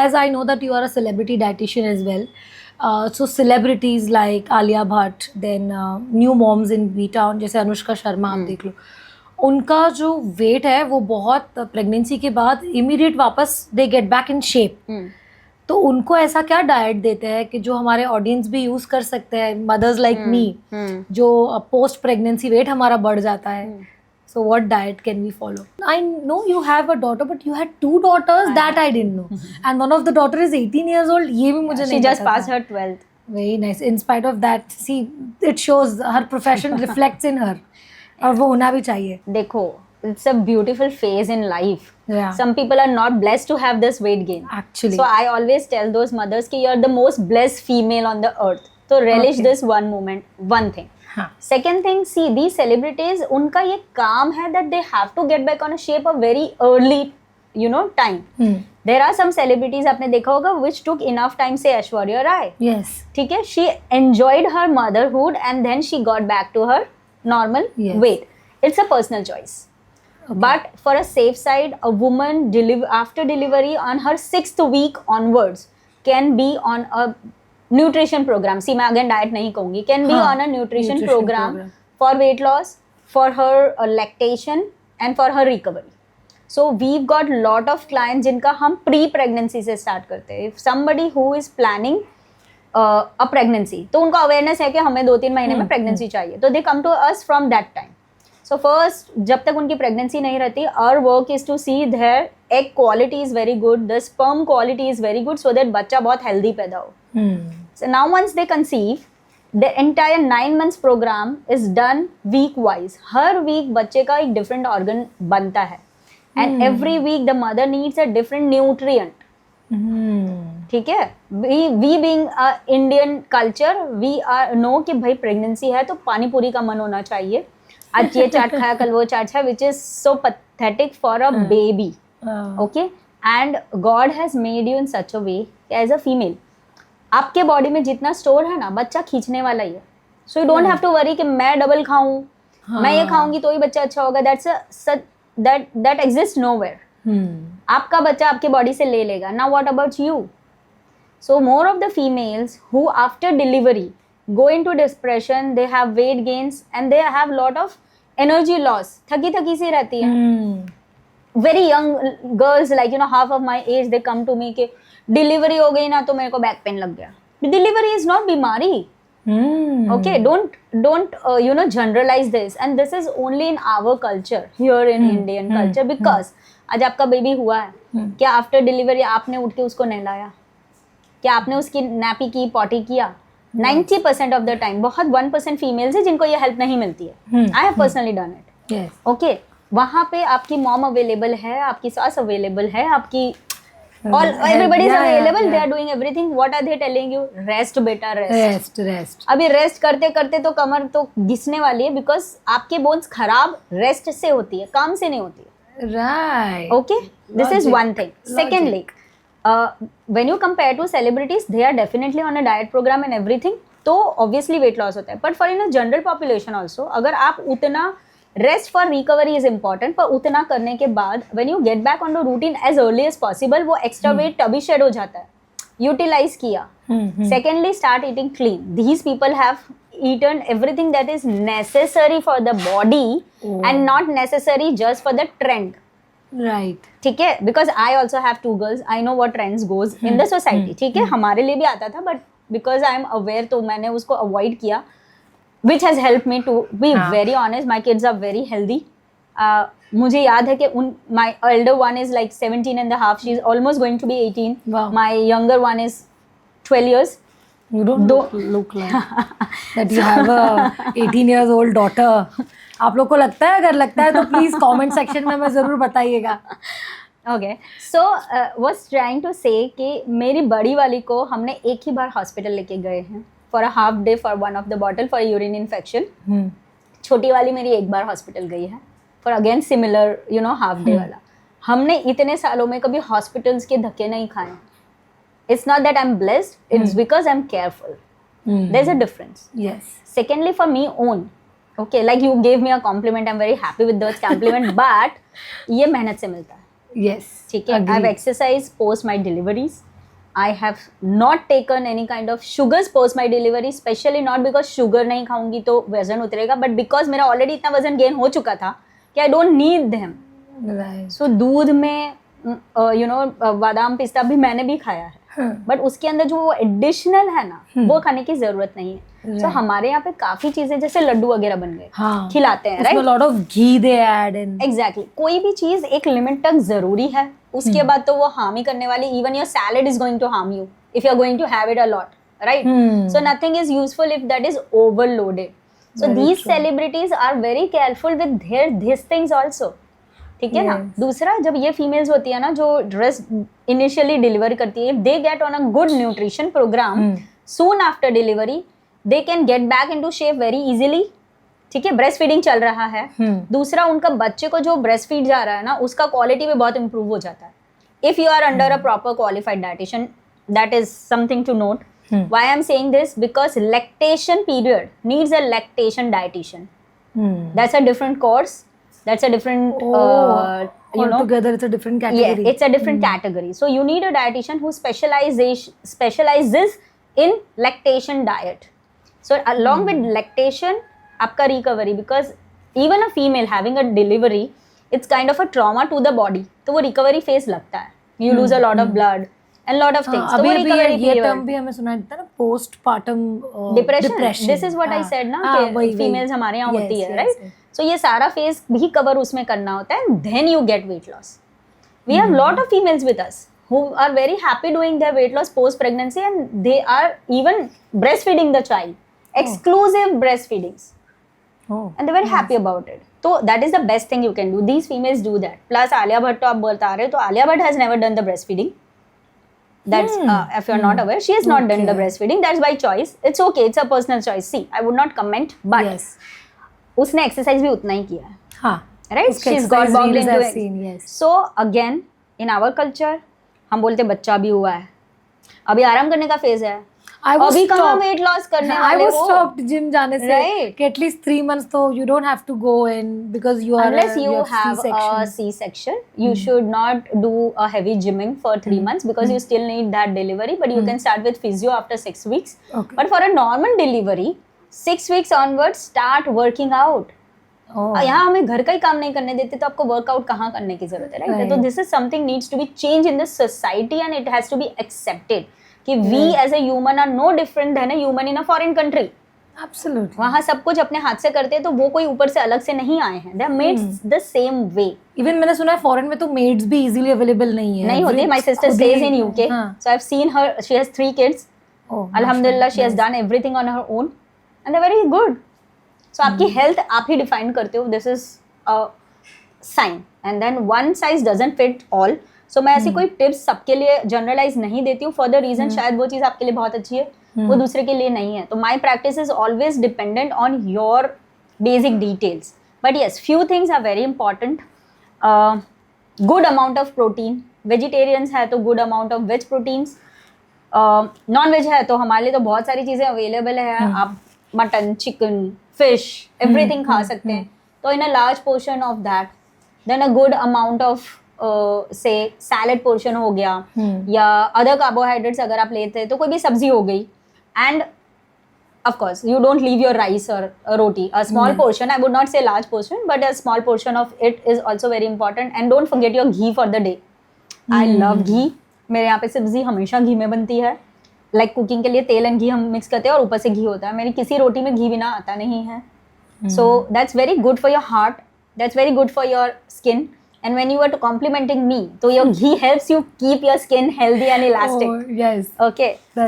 As I know that you are a celebrity dietitian as well, so celebrities like Alia Bhatt, then new moms in B Town जैसे अनुष्का शर्मा आप देख लो, उनका जो wait है वो बहुत प्रेगनेंसी के बाद इमीडिएट वापस they get back in shape. तो उनको ऐसा क्या डाइट देते हैं कि जो हमारे ऑडियंस भी यूज कर सकते हैं, मदर्स लाइक मी, जो पोस्ट प्रेगनेंसी वेट हमारा बढ़ जाता है. So what diet can we follow? I know you have a daughter, but you had 2 daughters. That I didn't know. And one of the daughter is 18 years old. ये भी मुझे नहीं She just पता passed था. her 12th. Very nice. In spite of that, see, it shows her profession reflects in her. और वो होना भी चाहिए. देखो, it's a beautiful phase in life. Yeah. Some people are not blessed to have this weight gain. Actually. So I always tell those mothers कि you're the most blessed female on the earth. So relish this one moment, one thing. Second thing, see, these celebrities, उनका ये काम है that they have to get back on a shape a very early, time. There are some celebrities आपने देखा होगा which took enough time, say Aishwarya Rai. Yes. ठीक है, she enjoyed her motherhood and then she got back to her normal weight. It's a personal choice. Okay. But for a safe side, a woman after delivery on her 6th week onwards can be on a nutrition program. See, मैं again diet नहीं कहूँगी. Can be on a nutrition program for weight loss, for her lactation and for her recovery. So we've got lot of clients जिनका हम pre-pregnancy से start करते हैं. If somebody who is planning a pregnancy, तो उनको awareness है कि हमें 2-3 महीने में pregnancy चाहिए, तो they come to us from that time. So first, जब तक उनकी pregnancy नहीं रहती, our work is to see their egg quality is very good, the sperm quality is very good, so that बच्चा बहुत healthy पैदा हो. So now once they conceive, the entire 9 months program is done week wise. Her week बच्चे का एक different organ बनता है, and every week the mother needs a different nutrient. ठीक है, we being a Indian culture, we are know कि भाई pregnancy है तो पानी पूरी का मन होना चाहिए. आज ये चाट खाया कल वो चाट खाया, which is so pathetic for a baby. Okay, and God has made you in such a way as a female. आपके बॉडी में जितना स्टोर है ना, बच्चा खींचने वाला ही है. So you don't have to worry कि मैं डबल खाऊं, मैं ये खाऊंगी तो ही बच्चा अच्छा होगा. That exist nowhere. आपका बच्चा आपके बॉडी से ले लेगा. Now what about you? So more of the females who after delivery go into depression, they have weight gains and they have lot of energy loss. थकी सी रहती है. Very young girls, like half of my age, they come to me कि delivery हो गई ना तो मेरे को बैक पेन लग गया. डिलीवरी इज नॉट बीमारी. Okay, don't generalize this, and this is only in our culture here in Indian culture, because आज आपका बेबी हुआ है, क्या आफ्टर डिलीवरी आपने उठ के उसको नहलाया? क्या आपने उसकी नैपी की, पॉटी किया? 90% ऑफ द टाइम. बहुत 1% फीमेल्स है जिनको ये हेल्प नहीं मिलती है. I have personally done it. Okay, वहाँ पे आपकी मॉम अवेलेबल है, आपकी सास अवेलेबल है, आपकी everybody is available. They are doing everything. What are they telling you? Rest बेटा, rest. अभी रेस्ट करते करते तो कमर तो घिसने वाली है, बिकॉज आपके बोन्स खराब रेस्ट से होती है, काम से नहीं होती है. Right. Okay, this is one thing. Secondly, when you compare to celebrities, they are definitely on a diet program and everything, तो obviously weight loss होता है. But for in a general population also, अगर आप उतना rest for recovery is important, पर उतना करने के बाद when you get back on the routine as early as possible, वो एक्स्ट्रा वेट तभी शेड हो जाता है. यूटिलाइज किया. Secondly, start eating clean. These people have eaten everything that is necessary for the body and not necessary just for the trend. Right. ठीक है, because I also have 2 girls, I know what trends goes in the society. ठीक है, हमारे लिए भी आता था, but because I am aware तो मैंने उसको avoid किया, which has helped me to be very honest. My kids are very healthy. मुझे याद है कि my elder one is like 17 and a half. She's almost going to be 18. Wow. My younger one is 12 years. You don't look like that you have a 18 years old daughter. आप लोग को लगता है? अगर लगता है तो प्लीज कमेंट सेक्शन में मैं ज़रूर बताइएगा. Okay, so was trying to say कि मेरी बड़ी वाली को हमने एक ही बार हॉस्पिटल लेके गए हैं for a half day for one of the bottle for urine infection. छोटी वाली मेरी एक बार हॉस्पिटल गई है for again similar half day वाला. हमने इतने सालों में कभी हॉस्पिटल्स के धक्के नहीं खाए. It's not that I'm blessed, it's because I'm careful. There's a difference. Yes. Secondly, for me own, okay, like you gave me a compliment, I'm very happy with that compliment, but ये मेहनत से मिलता है. Yes. ठीक है, I've exercised post my deliveries. I have not taken any kind of sugars post my delivery, especially not because sugar नहीं खाऊंगी तो वजन उतरेगा, but because मेरा already इतना वजन gain हो चुका था कि I don't need them. Right. So दूध में बादाम पिस्ता भी मैंने भी खाया है, बट उसके अंदर जो वो एडिशनल है ना, वो खाने की जरूरत नहीं है. So हमारे यहाँ पे काफी चीजें जैसे लड्डू वगैरह बन गए, खिलाते हैं, right? Lot of ghee they add in. Exactly. कोई भी चीज एक लिमिट तक जरूरी है, उसके बाद तो वो हार्म ही करने वाली. Even your salad is going to harm you if you are going to have it a lot, right? So nothing is useful if that is overloaded. So these celebrities are very careful with their this things also. ठीक है ना? दूसरा, जब ये females होती है ना जो ड्रेस इनिशियली डिलीवर करती है, they get on a good nutrition programme soon after delivery, they can get back into shape very easily. ठीक है, ब्रेस्ट फीडिंग चल रहा है. दूसरा, उनका बच्चे को जो ब्रेस्ट फीड जा रहा है ना, उसका क्वालिटी भी बहुत इंप्रूव हो जाता है. If you are under a proper qualified dietitian, that is something to note. Why I am saying this? Because lactation period needs a lactation dietitian. That's a different course. That's a different, altogether it's a different category. Yeah, it's a different category. So you need a dietitian who specializes in lactation diet. So along with lactation, आपका recovery, because even a female having a delivery, it's kind of a trauma to the body. तो वो recovery phase लगता है. You lose a lot of blood and lot of things. अभी ये term भी हमें सुना था ना, postpartum depression. This is what I said ना, कि females हमारे यहाँ होती है, right? So ये सारा phase भी cover उसमें करना होता है, and then you get weight loss. We have lot of females with us who are very happy doing their weight loss post pregnancy, and they are even breastfeeding the child, exclusive breastfeedings. And they're very happy about it. So that is the best thing you can do. These females do that. Plus Alia Bhatt तो आप बता रहे हो, तो Alia Bhatt has never done the breastfeeding. That's if you're not aware, she has not done the breastfeeding. That's by choice. It's okay. It's a personal choice. See, I would not comment, but उसने exercise भी उतना ही किया है. हाँ. Right? She's got bogged into it. So again, in our culture, हम बोलते बच्चा भी हुआ है, अभी आराम करने का फेज है. अभी कहाँ वेट लॉस करने वाले हो? I was stopped जिम जाने से, कि at least 3 months तो you don't have to go in because you are unless you have a C-section. You should not do a heavy gymming for 3 months because you still need that delivery. But you can start with physio after 6 weeks. But for a normal delivery, 6 weeks onwards, start working out. यहाँ हमें घर का ही काम नहीं करने देते, तो आपको वर्कआउट कहाँ करने की जरूरत है, राइट? तो this is something needs to be changed in the society, and it has to be accepted. कि we as a human are no different than a human in a foreign country. Absolutely. वहाँ सब कुछ अपने हाथ से करते हैं, तो वो कोई ऊपर से अलग से नहीं आए हैं. They are made the same way. Even मैंने सुना है फॉरेन में तो maids भी easily available नहीं है. नहीं होती. My sister stays in UK, so I've seen her. She has 3 kids. Alhamdulillah, she has done everything on her own, and they're very good. So आपकी health आप ही define करते हो. This is a sign. And then one size doesn't fit all. So मैं ऐसी कोई tips सबके लिए generalise नहीं देती हूँ, फॉर द रीजन शायद वो चीज़ आपके लिए बहुत अच्छी है, वो दूसरे के लिए नहीं है. तो my practice is always dependent on your basic details. But yes, few things are very important. Good amount of protein. Vegetarians है तो good amount of veg proteins. Non veg है तो हमारे लिए तो बहुत सारी चीज़ें अवेलेबल है. आप मटन, चिकन, फिश, एवरीथिंग खा सकते हैं. तो in a large portion of that, then a good amount of say salad portion हो गया, या अदर कार्बोहाइड्रेट्स अगर आप लेते हैं तो कोई भी सब्जी हो गई. And of course you don't leave your rice और roti. A small portion, I would not say large portion, but a small portion of it is also very important. And don't forget your ghee for the day. I love ghee. मेरे यहाँ पे सब्जी हमेशा घी में बनती है. Like cooking के लिए तेल एंड घी हम मिक्स करते हैं और ऊपर से घी होता है. मेरी किसी रोटी में घी बिना आता नहीं है. So that's very good for your heart. That's very good for your skin. And when you are complimenting me, so your ghee helps you keep your skin healthy and elastic. Oh, yes. Okay. So